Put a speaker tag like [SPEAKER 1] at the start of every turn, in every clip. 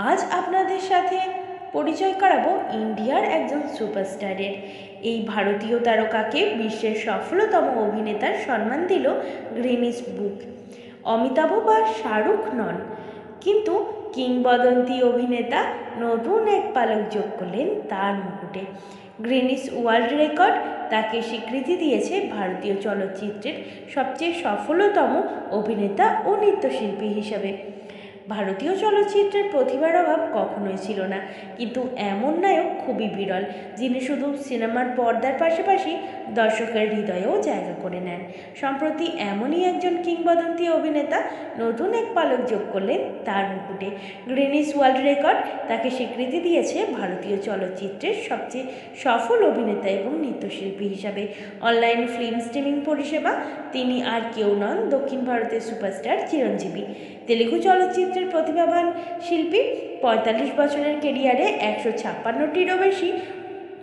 [SPEAKER 1] আজ আপনাদের সাথে পরিচয় করাবো ইন্ডিয়ার একজন সুপারস্টারের। এই ভারতীয় তারকাকে বিশ্বের সফলতম অভিনেতার সম্মান দিল গ্রিনিস বুক। অমিতাভ বা শাহরুখ নন, কিন্তু কিংবদন্তি অভিনেতা নতুন এক পালক যোগ করলেন তার মুকুটে। গ্রিনিস ওয়ার্ল্ড রেকর্ড তাকে স্বীকৃতি দিয়েছে ভারতীয় চলচ্চিত্রের সবচেয়ে সফলতম অভিনেতা ও নৃত্যশিল্পী হিসাবে। ভারতীয় চলচ্চিত্রের প্রতিভার অভাব কখনোই ছিল না, কিন্তু এমন নায়ক খুবই বিরল, যিনি শুধু সিনেমার পর্দার পাশাপাশি দর্শকের হৃদয়েও জায়গা করে নেন। সম্প্রতি এমনই একজন কিংবদন্তি অভিনেতা নতুন এক পালক যোগ করলেন তার মুকুটে। গ্রিনিস ওয়ার্ল্ড রেকর্ড তাকে স্বীকৃতি দিয়েছে ভারতীয় চলচ্চিত্রের সবচেয়ে সফল অভিনেতা এবং নৃত্যশিল্পী হিসাবে। অনলাইন ফিল্ম স্ট্রিমিং পরিষেবা তিনি আর কেউ নন, দক্ষিণ ভারতের সুপারস্টার চিরঞ্জীবী। তেলুগু চলচ্চিত্রের প্রতিভাবান শিল্পী ৪৫ বছরের কেরিয়ারে ১৫৬টিরও বেশি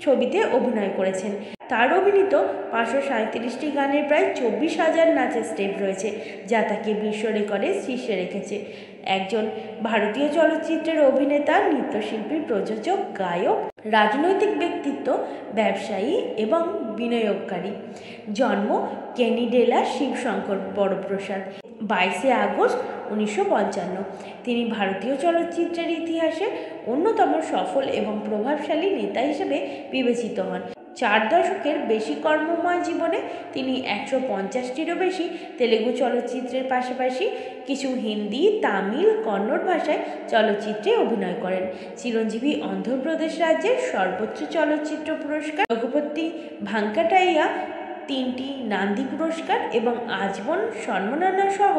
[SPEAKER 1] ছবিতে অভিনয় করেছেন। তার অভিনীত ৫৩৭টি গানের প্রায় ২৪,০০০ নাচের স্টেপ রয়েছে, যা তাকে বিশ্ব রেকর্ডের শীর্ষে রেখেছে। একজন ভারতীয় চলচ্চিত্রের অভিনেতা, নৃত্যশিল্পী, প্রযোজক, গায়ক, রাজনৈতিক ব্যক্তিত্ব, ব্যবসায়ী এবং বিনিয়োগকারী। জন্ম কেনিডেলা শিবশঙ্কর বড়প্রসাদ, ২২শে আগস্ট ১৯৫৫। তিনি ভারতীয় চলচ্চিত্রের ইতিহাসে অন্যতম সফল এবং প্রভাবশালী নেতা হিসেবে বিবেচিত হন। ৪ দশকের বেশি কর্মময় জীবনে তিনি ১৫০টিরও বেশি তেলুগু চলচ্চিত্রের পাশাপাশি কিছু হিন্দি, তামিল, কন্নড় ভাষায় চলচ্চিত্রে অভিনয় করেন। চিরঞ্জীবী অন্ধ্রপ্রদেশ রাজ্যের সর্বোচ্চ চলচ্চিত্র পুরস্কার রঘুপতি ভেঙ্কাটাইয়া, ৩টি নান্দি পুরস্কার এবং আজীবন সম্মাননা সহ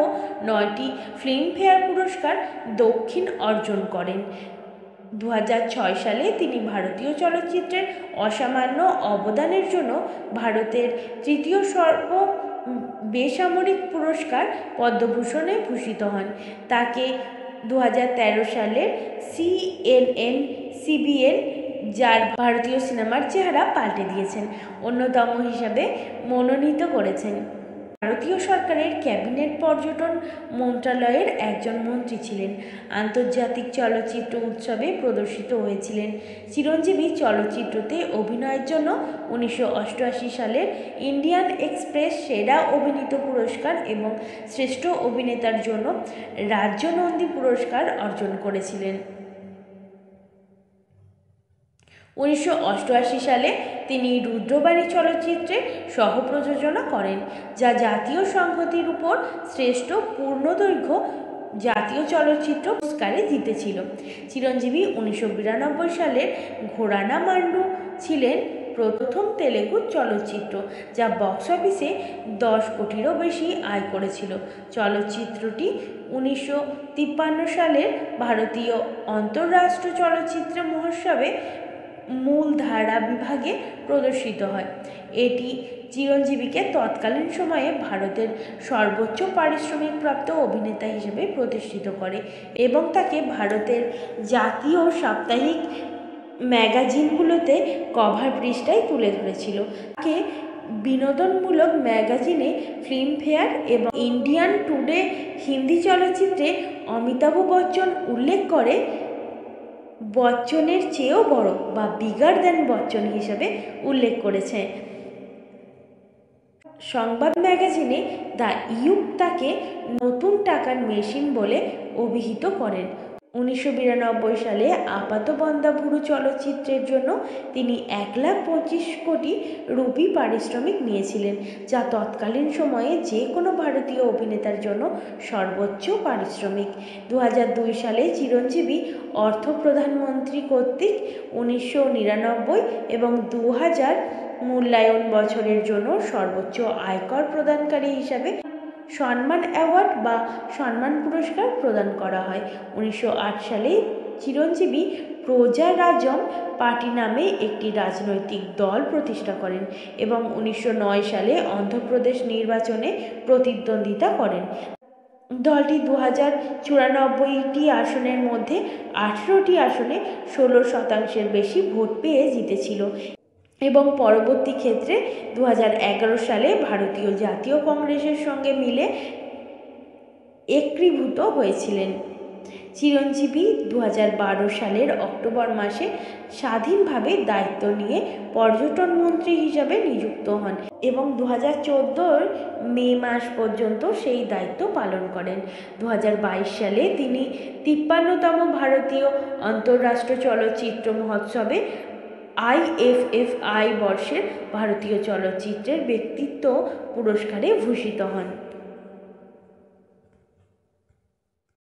[SPEAKER 1] ৯টি ফিল্মফেয়ার পুরস্কার দক্ষিণ অর্জন করেন। ২০০৬ সালে তিনি ভারতীয় চলচ্চিত্রের অসামান্য অবদানের জন্য ভারতের তৃতীয় বেসামরিক পুরস্কার পদ্মভূষণে ভূষিত হন। তাকে ২০১৩ সালের সিএনএন যার ভারতীয় সিনেমার চেহারা পাল্টে দিয়েছেন অন্যতম হিসাবে মনোনীত করেছেন। ভারতীয় সরকারের ক্যাবিনেট পর্যটন মন্ত্রণালয়ের একজন মন্ত্রী ছিলেন। আন্তর্জাতিক চলচ্চিত্র উৎসবে প্রদর্শিত হয়েছিলেন। চিরঞ্জীবী চলচ্চিত্রতে অভিনয়ের জন্য ১৯৮৮ সালের ইন্ডিয়ান এক্সপ্রেস সেরা অভিনীত পুরস্কার এবং শ্রেষ্ঠ অভিনেতার জন্য রাজ্য নন্দী পুরস্কার অর্জন করেছিলেন। ১৯৮৮ সালে তিনি রুদ্রবাণী চলচ্চিত্রে সহ-প্রযোজনা করেন, যা জাতীয় সংহতির উপর শ্রেষ্ঠ পূর্ণদৈর্ঘ্য জাতীয় চলচ্চিত্র পুরস্কারে জিতেছিল। চিরঞ্জীবী ১৯৯২ সালের ঘোরানা মান্ডু ছিলেন প্রথম তেলুগু চলচ্চিত্র যা বক্স অফিসে ১০ কোটিরও বেশি আয় করেছিল। চলচ্চিত্রটি ১৯৫৩ সালের ভারতীয় আন্তঃরাষ্ট্রীয় চলচ্চিত্র মহোৎসবে মূলধারা বিভাগে প্রদর্শিত হয়। এটি চিরঞ্জীবীকে তৎকালীন সময়ে ভারতের সর্বোচ্চ পারিশ্রমিকপ্রাপ্ত অভিনেতা হিসেবে প্রতিষ্ঠিত করে এবং তাকে ভারতের জাতীয় সাপ্তাহিক ম্যাগাজিনগুলোতে কভার পৃষ্ঠায় তুলে ধরেছিল। তাকে বিনোদনমূলক ম্যাগাজিনে ফিল্মফেয়ার এবং ইন্ডিয়ান টুডে হিন্দি চলচ্চিত্রে অমিতাভ বচ্চন উল্লেখ করে বচ্চনের চেয়েও বড় বা বিগার দ্যান বচ্চন হিসেবে উল্লেখ করেছে। সংবাদ ম্যাগাজিনে দ্য ইয়ুক তাকে নতুন টাকার মেশিন বলে অভিহিত করেন। ১৯৯২ সালে আপাতবন্দাভুরু চলচ্চিত্রের জন্য তিনি ১,২৫ কোটি রুপি পারিশ্রমিক নিয়েছিলেন, যা তৎকালীন সময়ে যে কোনো ভারতীয় অভিনেতার জন্য সর্বোচ্চ পারিশ্রমিক। ২০০২ সালে চিরঞ্জীবী অর্থ প্রধানমন্ত্রী কর্তৃক ১৯৯৯ এবং ২০০০ মূল্যায়ন বছরের জন্য সর্বোচ্চ আয়কর প্রদানকারী হিসাবে সম্মান অ্যাওয়ার্ড বা সম্মান পুরস্কার প্রদান করা হয়। ১৯০৮ সালে চিরঞ্জীবী প্রজারাজম পার্টি নামে একটি রাজনৈতিক দল প্রতিষ্ঠা করেন এবং ১৯০৯ সালে অন্ধ্রপ্রদেশ নির্বাচনে প্রতিদ্বন্দ্বিতা করেন। দলটি ২,০৯৪টি আসনের মধ্যে ১৮টি আসনে ১৬% বেশি ভোট পেয়ে জিতেছিল এবং পরবর্তী ক্ষেত্রে ২০১১ সালে ভারতীয় জাতীয় কংগ্রেসের সঙ্গে মিলে একীভূত হয়েছিলেন। চিরঞ্জীবী 2012 সালের অক্টোবর মাসে স্বাধীনভাবে দায়িত্ব নিয়ে পর্যটন মন্ত্রী হিসাবে নিযুক্ত হন এবং 2014 মে মাস পর্যন্ত সেই দায়িত্ব পালন করেন। 2022 সালে তিনি 53তম ভারতীয় আন্তঃরাষ্ট্রীয় চলচ্চিত্র মহোৎসবে IFFI বর্ষের ভারতীয় চলচ্চিত্রের ব্যক্তিত্ব পুরস্কারে ভূষিত হন।